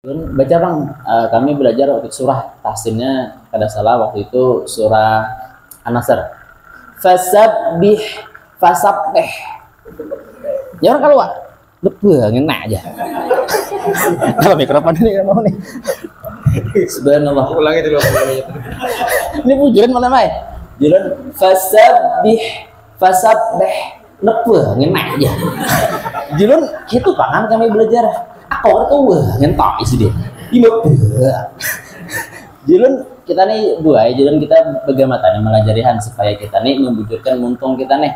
Baca bang, kami belajar waktu surah tahsinnya kada salah waktu itu surah An-Nasr. Fasabbih, fasabbih. Ya orang kalau lebih ngena aja. Kalau mikrofon ini mau nih. Subhanallah. Ulangi dulu. Ini pujuran mana mai? Juran fasabbih, fasabbih. Lebih ngena aja. Juran itu pangan kami belajar. Aku tuh ngentok isi dia. Jalan kita nih dua ya, jalan kita bagaimana nih melajarihan supaya kita nih membujurkan muntung kita nih.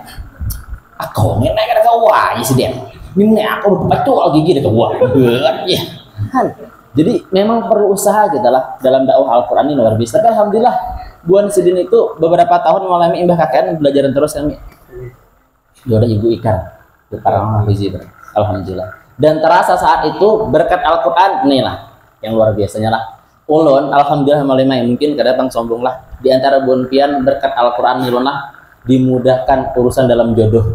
Aku ngenek ada kawan isi dia. Ini aku betul gigi deh wah ya. Jadi memang perlu usaha kita lah dalam dakwah Al-Quran ini luar biasa. Tapi alhamdulillah Buan Sidin itu beberapa tahun mengalami imbah kakek belajaran terus kami. Dia ada ibu ikan, para hafizi. Alhamdulillah. Dan terasa saat itu berkat Al-Quran inilah yang luar biasanya lah. Ulun alhamdulillah malimai mungkin kadang sombong lah. Di antara bonpian berkat Al-Quran ini lah dimudahkan urusan dalam jodoh.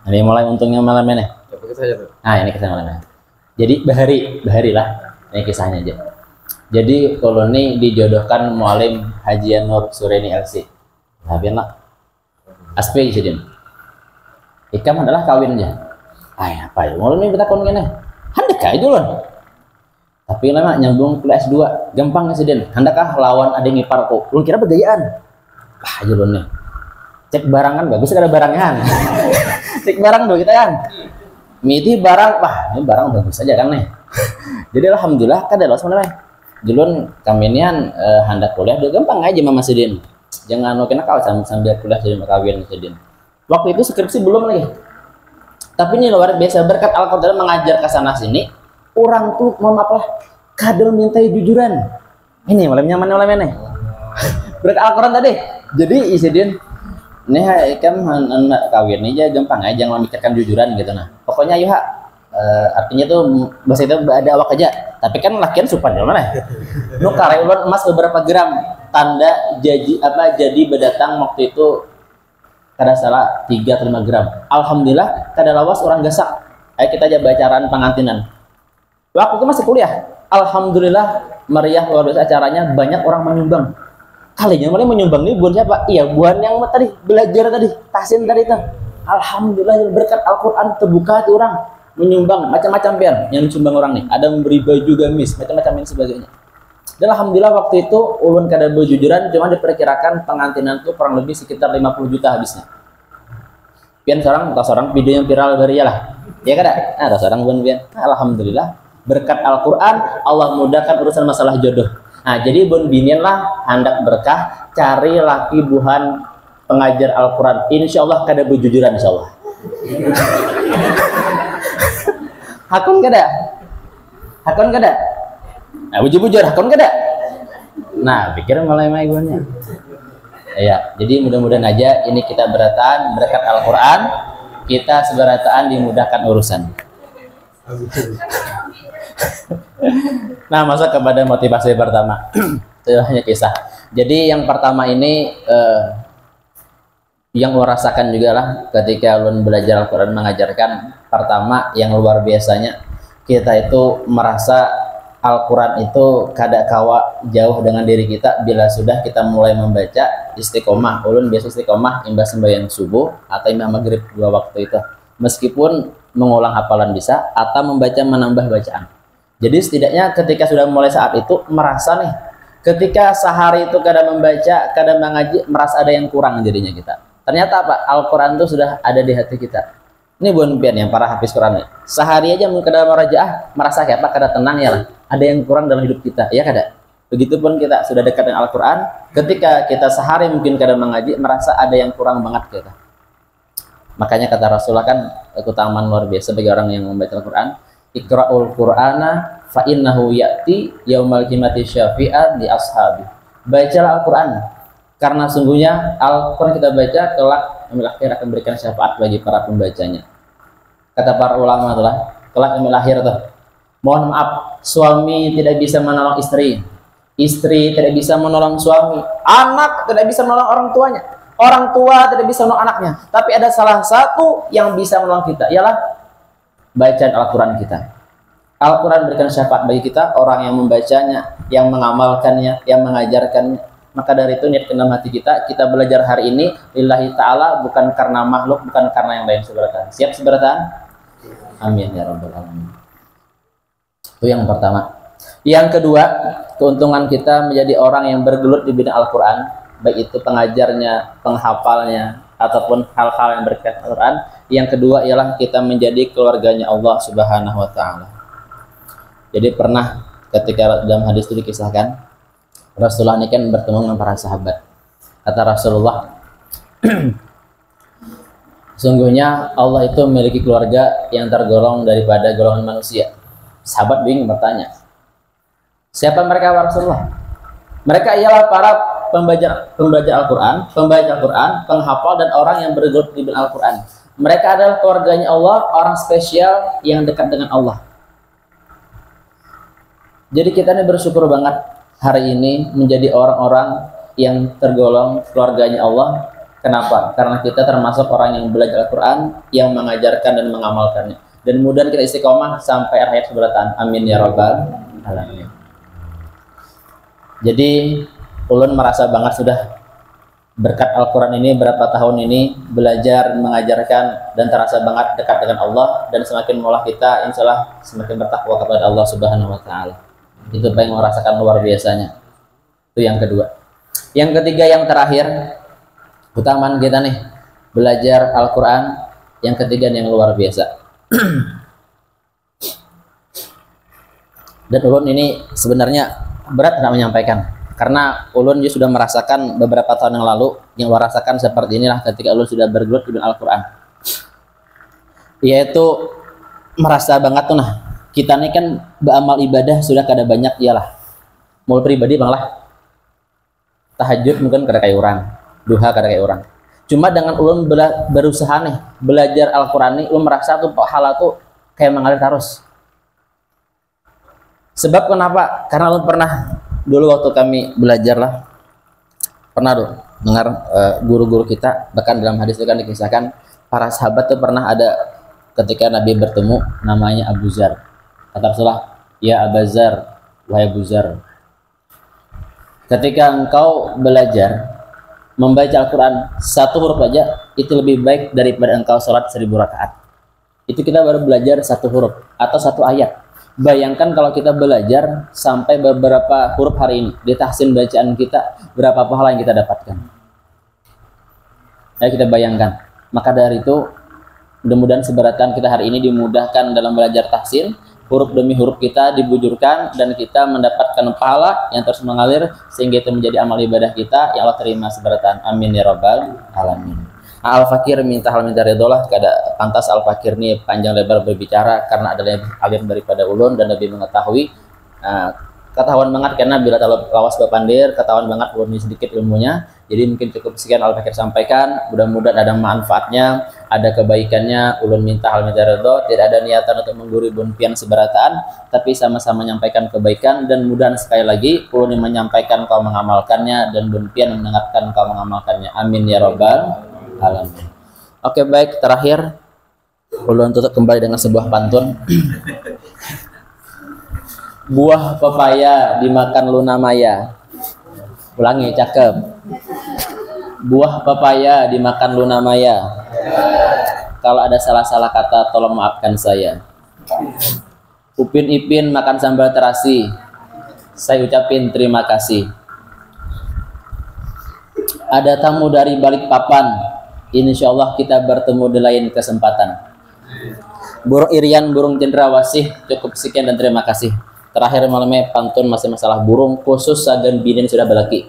Ini mulai untungnya malam ini. Nah ini kisah malam ini. Jadi bahari lah ini kisahnya aja. Jadi kalau ini dijodohkan mualim Hajian Nur Sureni LC. Habis lah. Aspek jadi. Ikam adalah kawinnya. Ay, apa ya? Mau nih kita kon kene. Hendak aja loh. Tapi lama nyambung kelas 2, gampang sih Den. Hendakkah lawan ada ngipar kok. Lu kira bergayaan? Ah, aja loh nih. Cek barang kan bagus ada barangnya. Cek barang dulu kita kan. Miti barang, wah, ini barang bagus aja kan nih. Jadi alhamdulillah kada loh sebenarnya. Julun kami nian hendak kuliah udah gampang aja Mama Sidin. Jangan lo kena kau sambil kuliah jadi kawin Sidin. Waktu itu skripsi belum lagi. Tapi ini luar biasa berkat Al-Quran mengajar ke sana sini. Orang tuh mohon maaf lah kadang minta jujuran. Ini malam nyaman malam ini. Berkat Al-Quran tadi. Jadi Isidin nih kan anak kawin aja gampang aja jangan memikirkan jujuran gitu nah. Pokoknya ayo artinya tuh bahasa itu ada awak aja. Tapi kan lakian supan di mana? Nu karek ulun emas beberapa gram tanda jadi berdatang waktu itu kada salah 3 atau 5 gram. Alhamdulillah kada lawas orang gasak. Ayo kita aja bacaran pengantinan. Waktu itu masih kuliah. Alhamdulillah meriah luar biasa acaranya, banyak orang menyumbang. Kalinya mulai menyumbang nih buan siapa? Iya, buan yang tadi belajar tadi, tahsin tadi itu. Alhamdulillah berkat Al-Qur'an terbuka tuh orang menyumbang macam-macam pian yang disumbang orang nih. Ada memberi baju gamis, macam-macam dan sebagainya. Dan alhamdulillah waktu itu ulun kada berjujuran cuma diperkirakan pengantinan tuh kurang lebih sekitar 50 juta habisnya. Pian seorang video yang viral dari lah. Ya kada? Ada seorang pian. Alhamdulillah berkat Al-Qur'an Allah mudahkan urusan masalah jodoh. Nah, jadi bun binian lah hendak berkah cari laki buhan pengajar Al-Qur'an. Insyaallah kada berjujuran insyaallah. Hakun kada? Hakun kada? Nah, bujur-bujur, hakun kada? Nah, pikir mulai guanya. Ya, jadi mudah-mudahan aja ini kita berataan berkat Al-Quran, kita seberataan dimudahkan urusan. Nah, masuk kepada motivasi pertama. Itu hanya kisah. Jadi yang pertama ini yang lo rasakan juga lah ketika lo belajar Al-Quran mengajarkan pertama yang luar biasanya kita itu merasa Al-Quran itu kada kawa jauh dengan diri kita bila sudah kita mulai membaca istiqomah. Ulun biasa istiqomah imbas sembahyang subuh atau imbas maghrib 2 waktu itu. Meskipun mengulang hafalan bisa atau membaca menambah bacaan. Jadi setidaknya ketika sudah mulai saat itu merasa nih ketika sehari itu kadang membaca, kadang mengaji merasa ada yang kurang jadinya kita. Ternyata apa? Al-Quran itu sudah ada di hati kita. Ini bukan pian yang para hafiz Quran nih. Sehari aja kadang merajaah merasa kayak apa? Kadang tenang ya lah. Ada yang kurang dalam hidup kita, ya kada? Begitupun kita sudah dekat dengan Al-Quran, ketika kita sehari mungkin kadang mengaji, merasa ada yang kurang banget kita. Makanya kata Rasulullah kan, keutamaan luar biasa bagi orang yang membaca Al-Quran, Iqra'ul Qur'ana fa innahu ya'ti yaumal qiyamati syafi'an li ashabi. Bacalah Al-Quran, karena sungguhnya Al-Quran kita baca, kelak akhir akan memberikan syafaat bagi para pembacanya. Kata para ulama itulah, kelak akhir tuh. Mohon maaf, suami tidak bisa menolong istri, istri tidak bisa menolong suami, anak tidak bisa menolong orang tuanya, orang tua tidak bisa menolong anaknya. Tapi ada salah satu yang bisa menolong kita, ialah bacaan Al-Quran kita. Al-Quran berikan syafaat bagi kita, orang yang membacanya, yang mengamalkannya, yang mengajarkannya. Maka dari itu niat dalam hati kita, kita belajar hari ini lillahi ta'ala, bukan karena makhluk, bukan karena yang lain seberatan. Siap seberatan? Amin ya rabbal alamin. Itu yang pertama. Yang kedua, keuntungan kita menjadi orang yang bergelut di bidang Al-Quran, baik itu pengajarnya, penghafalnya, ataupun hal-hal yang berkaitan Al-Quran. Yang kedua ialah kita menjadi keluarganya Allah Subhanahu wa Ta'ala. Jadi pernah ketika dalam hadis itu dikisahkan, Rasulullah ini kan bertemu dengan para sahabat. Kata Rasulullah, sungguhnya Allah itu memiliki keluarga yang tergolong daripada golongan manusia. Sahabat bingung bertanya, siapa mereka Rasulullah? Mereka ialah para pembaca Al-Quran, penghafal dan orang yang bergelut di bidang Al-Quran. Mereka adalah keluarganya Allah, orang spesial yang dekat dengan Allah. Jadi kita ini bersyukur banget hari ini menjadi orang-orang yang tergolong keluarganya Allah. Kenapa? Karena kita termasuk orang yang belajar Al-Quran, yang mengajarkan dan mengamalkannya. Dan mudah kita istiqomah sampai akhir keberatan. Amin ya rabbal alamin. Jadi ulun merasa banget sudah berkat Al-Quran ini berapa tahun ini belajar, mengajarkan, dan terasa banget dekat dengan Allah, dan semakin mengolah kita insya Allah semakin bertakwa kepada Allah Subhanahu wa Ta'ala. Itu paling merasakan luar biasanya. Itu yang kedua. Yang ketiga, yang terakhir, utamaan kita nih belajar Al-Quran. Yang ketiga yang luar biasa. Dan ulun ini sebenarnya berat nak menyampaikan, karena ulun juga sudah merasakan beberapa tahun yang lalu yang ulun rasakan seperti inilah ketika ulun sudah bergelut di Al-Quran, yaitu merasa banget tuh nah kita ini kan beramal ibadah sudah kada banyak ialah mau pribadi bang lah tahajud mungkin kada kayak orang, duha kada kayak orang. Cuma dengan ulun berusaha nih belajar Al-Quran nih, ulun merasa tuh pahala tuh kayak mengalir terus. Sebab kenapa? Karena ulun pernah dulu waktu kami belajar lah, pernah tuh dengar guru-guru kita, bahkan dalam hadis itu kan dikisahkan para sahabat tuh pernah ada ketika Nabi bertemu namanya Abu Zar. Kata Rasulullah, ya Abu Zar, wahai Abu Zar, ketika engkau belajar membaca Al-Quran satu huruf aja itu lebih baik daripada engkau sholat 1000 rakaat. Itu kita baru belajar satu huruf atau satu ayat. Bayangkan kalau kita belajar sampai beberapa huruf hari ini, di tahsin bacaan kita berapa pahala yang kita dapatkan. Ya kita bayangkan. Maka dari itu mudah-mudahan seberatan kita hari ini dimudahkan dalam belajar tahsin, huruf demi huruf kita dibujurkan dan kita mendapatkan pahala yang terus mengalir sehingga itu menjadi amal ibadah kita yang Allah terima seberatan. Amin ya rabbal alamin. Al-Fakir minta hal minta ridholah, kada pantas Al-Fakir ini panjang lebar berbicara karena ada yang alim daripada ulun dan lebih mengetahui. Ketahuan banget karena bila lawas bapandir, ketahuan banget ulun sedikit ilmunya. Jadi mungkin cukup sekian Al-Fakir sampaikan. Mudah-mudahan ada manfaatnya, ada kebaikannya. Ulun minta hal minta ridho, tidak ada niatan untuk menggurui bunpian seberataan, tapi sama-sama menyampaikan kebaikan. Dan mudah sekali lagi ulun yang menyampaikan kau mengamalkannya dan bunpian mendengarkan kau mengamalkannya. Amin ya rabbal alamin. Oke, baik, terakhir ulun tutup kembali dengan sebuah pantun. Buah pepaya dimakan Luna Maya. Ulangi, cakep. Buah pepaya dimakan Luna Maya. Kalau ada salah-salah kata tolong maafkan saya. Upin Ipin makan sambal terasi. Saya ucapin terima kasih. Ada tamu dari Balikpapan. Insya Allah kita bertemu di lain kesempatan. Burung Irian, burung cendrawasih, cukup sekian dan terima kasih. Terakhir malamnya pantun masih masalah burung, khusus sagan binin sudah belaki.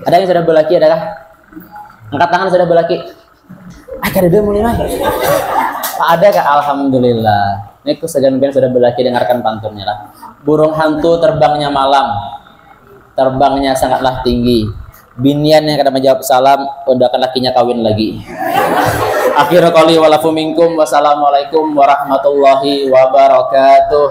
Ada yang sudah belaki, adakah? Angkat tangan sudah belaki. Kada ada mulai. Ada kah? Alhamdulillah. Ini ku sagan binin sudah belaki, dengarkan pantunnya lah. Burung hantu terbangnya malam, terbangnya sangatlah tinggi. Binian yang kada menjawab salam, undakan lakinya kawin lagi. Akhirul qouli walafu minkum, wassalamualaikum warahmatullahi wabarakatuh.